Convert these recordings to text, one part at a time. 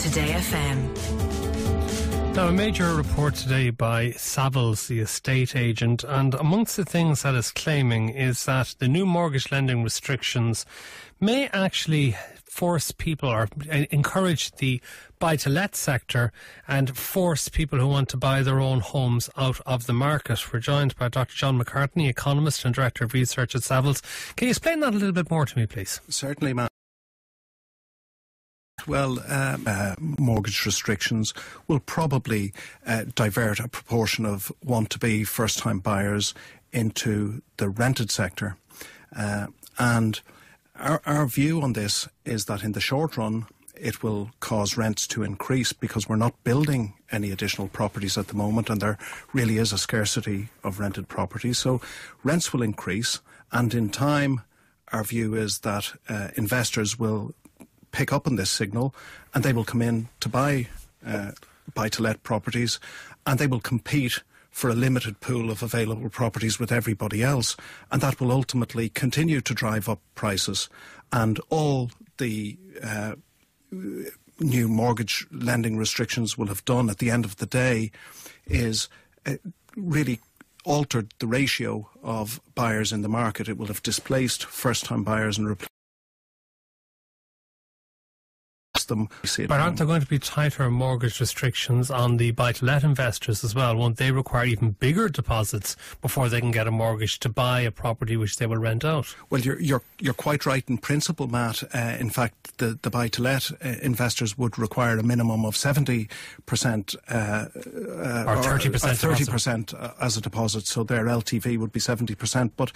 Today FM. Now, a major report today by Savills, the estate agent, and amongst the things that it's claiming is that the new mortgage lending restrictions may actually force people or encourage the buy-to-let sector and force people who want to buy their own homes out of the market. We're joined by Dr. John McCartney, Economist and Director of Research at Savills. Can you explain that a little bit more to me, please? Certainly, Matt. Well, mortgage restrictions will probably divert a proportion of want-to-be first-time buyers into the rented sector. And our view on this is that in the short run, it will cause rents to increase because we're not building any additional properties at the moment, and there really is a scarcity of rented properties. So rents will increase, and in time, our view is that investors will pick up on this signal and they will come in to buy buy-to-let properties, and they will compete for a limited pool of available properties with everybody else, and that will ultimately continue to drive up prices. And all the new mortgage lending restrictions will have done at the end of the day is really altered the ratio of buyers in the market. It will have displaced first-time buyers and replaced them. But aren't there going to be tighter mortgage restrictions on the buy-to-let investors as well? Won't they require even bigger deposits before they can get a mortgage to buy a property which they will rent out? Well, you're quite right in principle, Matt. In fact, the buy-to-let investors would require a minimum of 70% or 30% as a deposit, so their LTV would be 70%. But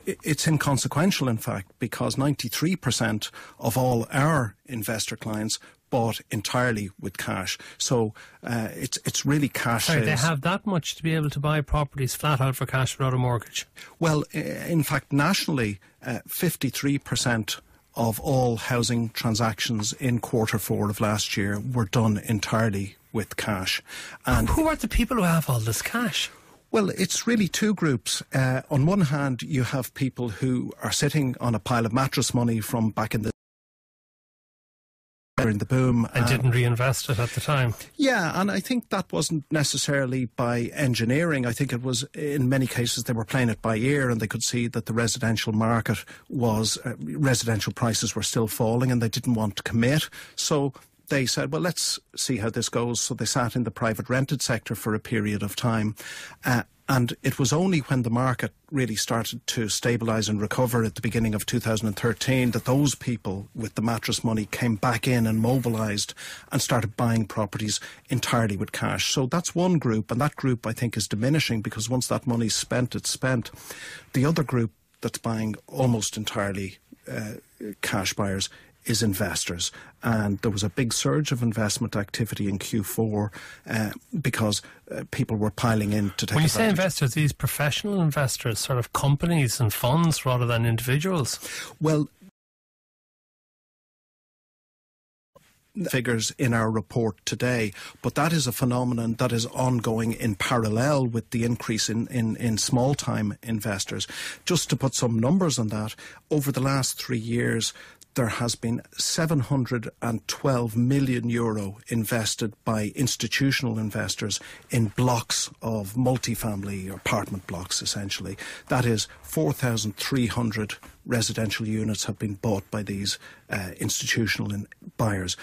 it's inconsequential, in fact, because 93% of all our investor clients bought entirely with cash. So it's really cash. Sorry, they have that much to be able to buy properties flat out for cash without a mortgage? Well, in fact, nationally, 53% of all housing transactions in Q4 of last year were done entirely with cash. And who are the people who have all this cash? Well, it's really two groups. On one hand, you have people who are sitting on a pile of mattress money from back in the boom. And didn't reinvest it at the time. Yeah, and I think that wasn't necessarily by engineering. I think it was, in many cases, they were playing it by ear, and they could see that the residential market was, residential prices were still falling, and they didn't want to commit. So they said, well, let's see how this goes. So they sat in the private rented sector for a period of time. And it was only when the market really started to stabilise and recover at the beginning of 2013 that those people with the mattress money came back in and mobilised and started buying properties entirely with cash. So that's one group, and that group I think is diminishing because once that money's spent, it's spent. The other group that's buying almost entirely cash buyers is investors, and there was a big surge of investment activity in Q4 because people were piling in to take When you advantage. say investors, these professional investors, sort of companies and funds rather than individuals? Well, figures in our report today, but that is a phenomenon that is ongoing in parallel with the increase in small-time investors. Just to put some numbers on that, over the last 3 years, there has been €712 million invested by institutional investors in blocks of multifamily apartment blocks, essentially. That is, 4,300 residential units have been bought by these institutional buyers.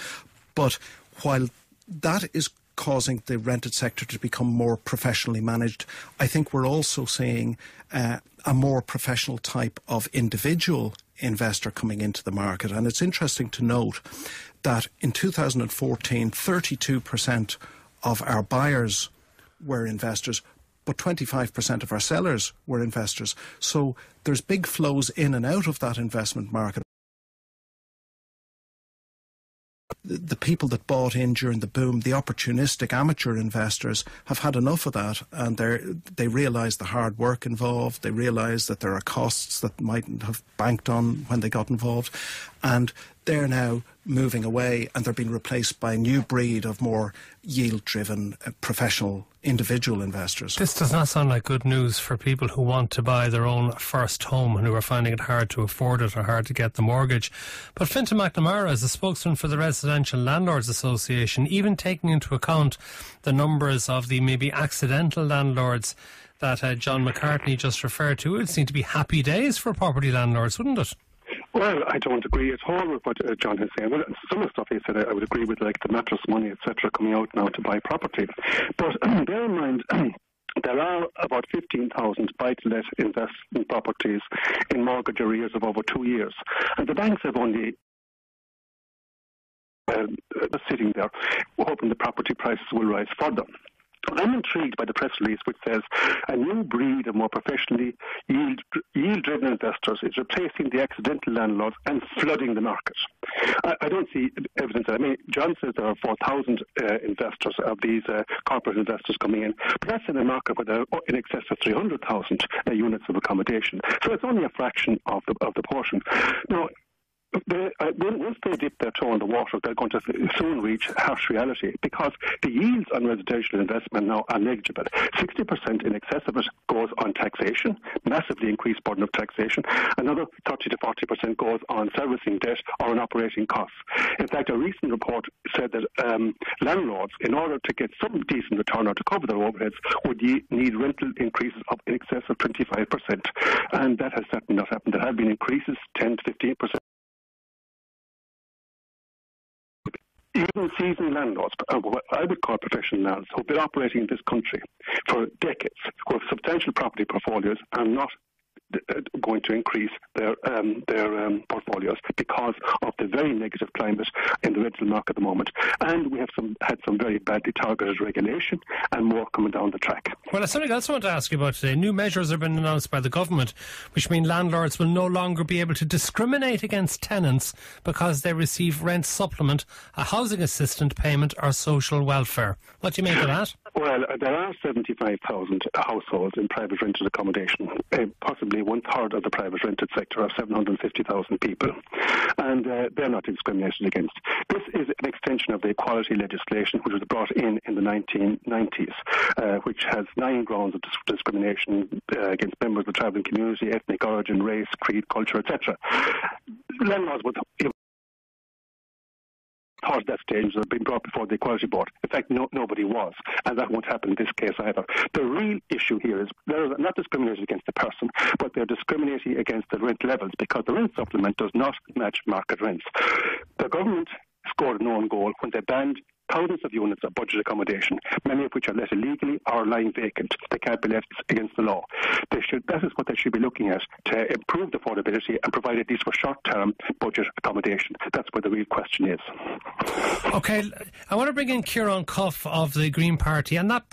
But while that is causing the rented sector to become more professionally managed, I think we're also seeing a more professional type of individual investor coming into the market. And it's interesting to note that in 2014, 32% of our buyers were investors, but 25% of our sellers were investors. So there's big flows in and out of that investment market. The people that bought in during the boom, the opportunistic amateur investors, have had enough of that, and they realise the hard work involved. They realise that there are costs that mightn't have banked on when they got involved, and they're now moving away and they're being replaced by a new breed of more yield-driven, professional, individual investors. This does not sound like good news for people who want to buy their own first home and who are finding it hard to afford it or hard to get the mortgage. But Fintan McNamara is a spokesman for the Residential Landlords Association, even taking into account the numbers of the maybe accidental landlords that John McCartney just referred to. It would seem to be happy days for property landlords, wouldn't it? Well, I don't agree at all with what John has said. Well, some of the stuff he said I would agree with, like the mattress money, etc., coming out now to buy property. But bear in mind, there are about 15,000 buy-to-let investment properties in mortgage arrears of over 2 years. And the banks have only sitting there hoping the property prices will rise further. I'm intrigued by the press release which says a new breed of more professionally yield-driven investors is replacing the accidental landlords and flooding the market. I don't see evidence. I mean, John says there are 4,000 investors of these corporate investors coming in, but that's in a market where there are in excess of 300,000 units of accommodation. So it's only a fraction of the portion. Now, once they dip their toe in the water, they're going to soon reach harsh reality because the yields on residential investment now are negligible. 60% in excess of it goes on taxation, massively increased burden of taxation. Another 30 to 40% goes on servicing debt or on operating costs. In fact, a recent report said that landlords, in order to get some decent return or to cover their overheads, would need rental increases of in excess of 25%. And that has certainly not happened. There have been increases 10 to 15%. Even seasoned landlords, what I would call professional landlords, who've been operating in this country for decades, who have substantial property portfolios, are not going to increase their portfolios because of the very negative climate in the rental market at the moment. And we have had some very badly targeted regulation and more coming down the track. Well, there's something else I want to ask you about today. New measures have been announced by the government, which mean landlords will no longer be able to discriminate against tenants because they receive rent supplement, a housing assistance payment or social welfare. What do you make of that? Well, there are 75,000 households in private rented accommodation, possibly one-third of the private rented sector of 750,000 people, and they're not discriminated against. This is an extension of the equality legislation which was brought in the 1990s, which has 9 grounds of discrimination against members of the travelling community, ethnic origin, race, creed, culture, etc. Landlords would thought at that stage had been brought before the Equality Board. In fact, nobody was, and that won't happen in this case either. The real issue here is they're not discriminating against the person, but they're discriminating against the rent levels because the rent supplement does not match market rents. The government scored an own goal when they banned thousands of units of budget accommodation, many of which are let illegally or lying vacant. They can't be left against the law. That is what they should be looking at to improve the affordability and provide at least for short-term budget accommodation. That's where the real question is. OK, I want to bring in Kieran Coughlan of the Green Party. And that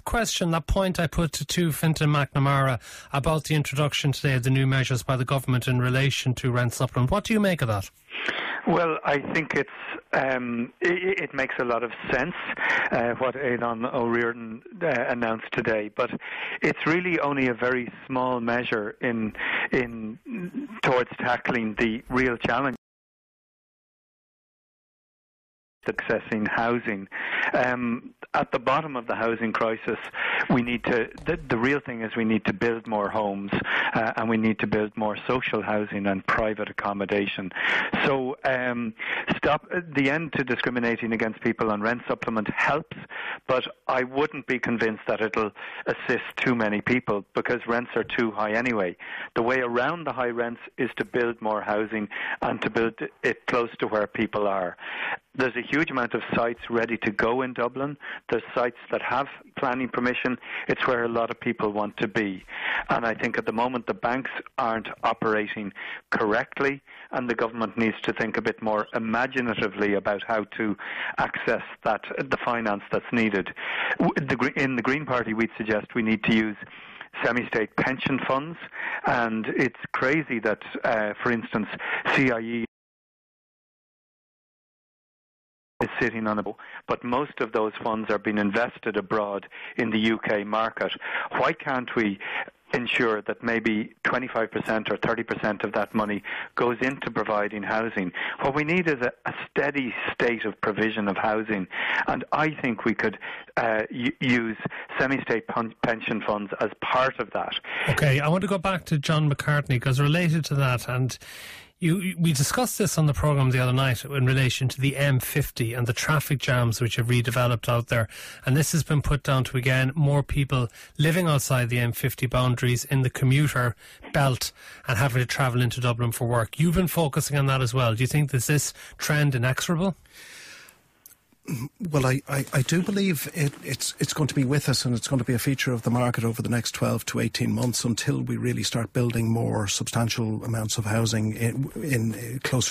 point I put to Fintan McNamara about the introduction today of the new measures by the government in relation to rent supplement. What do you make of that? Well, I think it makes a lot of sense what Aidan O'Riordan announced today, but it's really only a very small measure towards tackling the real challenge. Accessing housing. At the bottom of the housing crisis, the real thing is we need to build more homes and we need to build more social housing and private accommodation. So stop the end to discriminating against people on rent supplement helps, but I wouldn't be convinced that it'll assist too many people because rents are too high anyway. The way around the high rents is to build more housing and to build it close to where people are. There's a huge amount of sites ready to go in Dublin. There's sites that have planning permission. It's where a lot of people want to be. And I think at the moment the banks aren't operating correctly and the government needs to think a bit more imaginatively about how to access the finance that's needed. In the Green Party, we'd suggest we need to use semi-state pension funds. And it's crazy that, for instance, CIE is sitting on but most of those funds are being invested abroad in the UK market. Why can't we ensure that maybe 25% or 30% of that money goes into providing housing. What we need is a steady state of provision of housing, and I think we could use semi-state pension funds as part of that. Okay, I want to go back to John McCartney, because related to that, and we discussed this on the programme the other night in relation to the M50 and the traffic jams which have redeveloped out there. And this has been put down to, again, more people living outside the M50 boundaries in the commuter belt and having to travel into Dublin for work. You've been focusing on that as well. Do you think that this trend inexorable? Well, I do believe it's going to be with us, and it's going to be a feature of the market over the next 12 to 18 months until we really start building more substantial amounts of housing in close.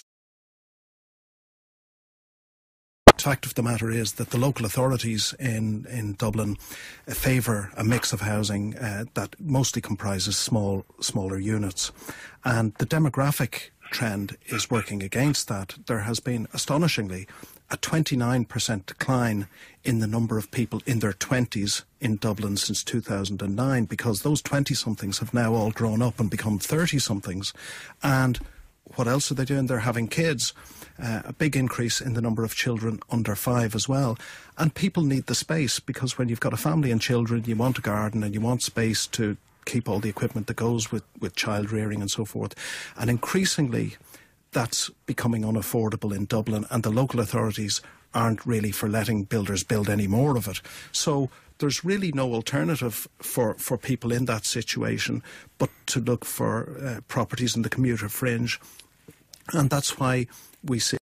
The fact of the matter is that the local authorities in Dublin favour a mix of housing that mostly comprises smaller units, and the demographic trend is working against that. There has been, astonishingly, a 29% decline in the number of people in their 20s in Dublin since 2009, because those 20-somethings have now all grown up and become 30-somethings. And what else are they doing? They're having kids. A big increase in the number of children under 5 as well. And people need the space, because when you've got a family and children, you want a garden and you want space to keep all the equipment that goes with child rearing and so forth. And increasingly, that's becoming unaffordable in Dublin, and the local authorities aren't really for letting builders build any more of it. So there's really no alternative for people in that situation but to look for properties in the commuter fringe. And that's why we see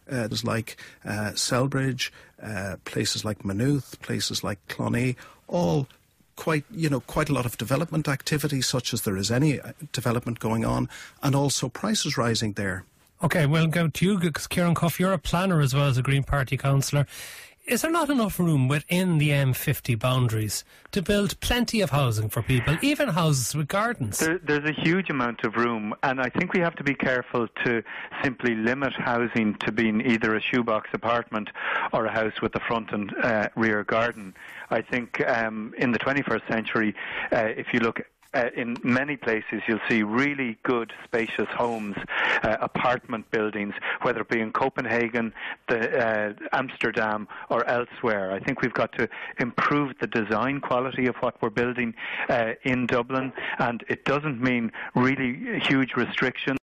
there's like Selbridge, places like Maynooth, places like Clonee, all quite a lot of development activity, such as there is any development going on, and also prices rising there. Okay, we'll go to you, because Kieran Coughlan, you're a planner as well as a Green Party councillor. Is there not enough room within the M50 boundaries to build plenty of housing for people, even houses with gardens? There's a huge amount of room, and I think we have to be careful to simply limit housing to being either a shoebox apartment or a house with a front and rear garden. I think in the 21st century, if you look in many places, you'll see really good, spacious homes, apartment buildings, whether it be in Copenhagen, Amsterdam, or elsewhere. I think we've got to improve the design quality of what we're building in Dublin, and it doesn't mean really huge restrictions.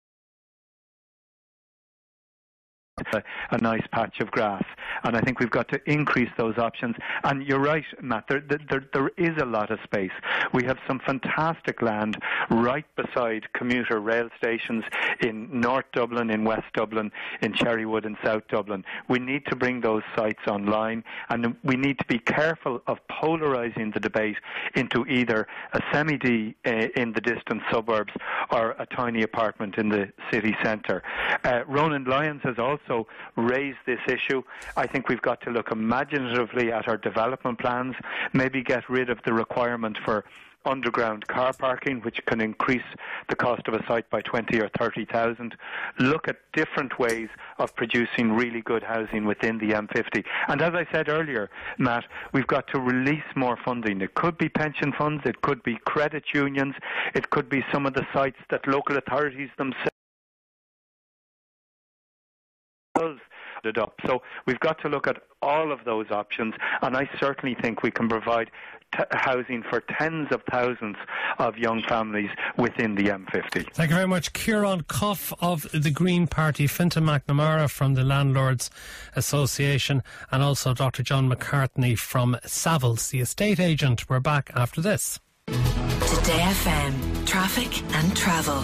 A nice patch of grass, and I think we've got to increase those options. And you're right, Matt, there is a lot of space. We have some fantastic land right beside commuter rail stations in North Dublin, in West Dublin, in Cherrywood and South Dublin. We need to bring those sites online, and we need to be careful of polarising the debate into either a semi-D in the distant suburbs or a tiny apartment in the city centre. Ronan Lyons has also raised this issue. I think we've got to look imaginatively at our development plans, maybe get rid of the requirement for underground car parking, which can increase the cost of a site by 20 or 30,000. Look at different ways of producing really good housing within the M50. And as I said earlier, Matt, we've got to release more funding. It could be pension funds, it could be credit unions, it could be some of the sites that local authorities themselves it up. So we've got to look at all of those options, and I certainly think we can provide housing for tens of thousands of young families within the M50. Thank you very much. Kieran Coughlan of the Green Party, Fintan McNamara from the Landlords Association, and also Dr. John McCartney from Savills, the estate agent. We're back after this. Today FM, traffic and travel.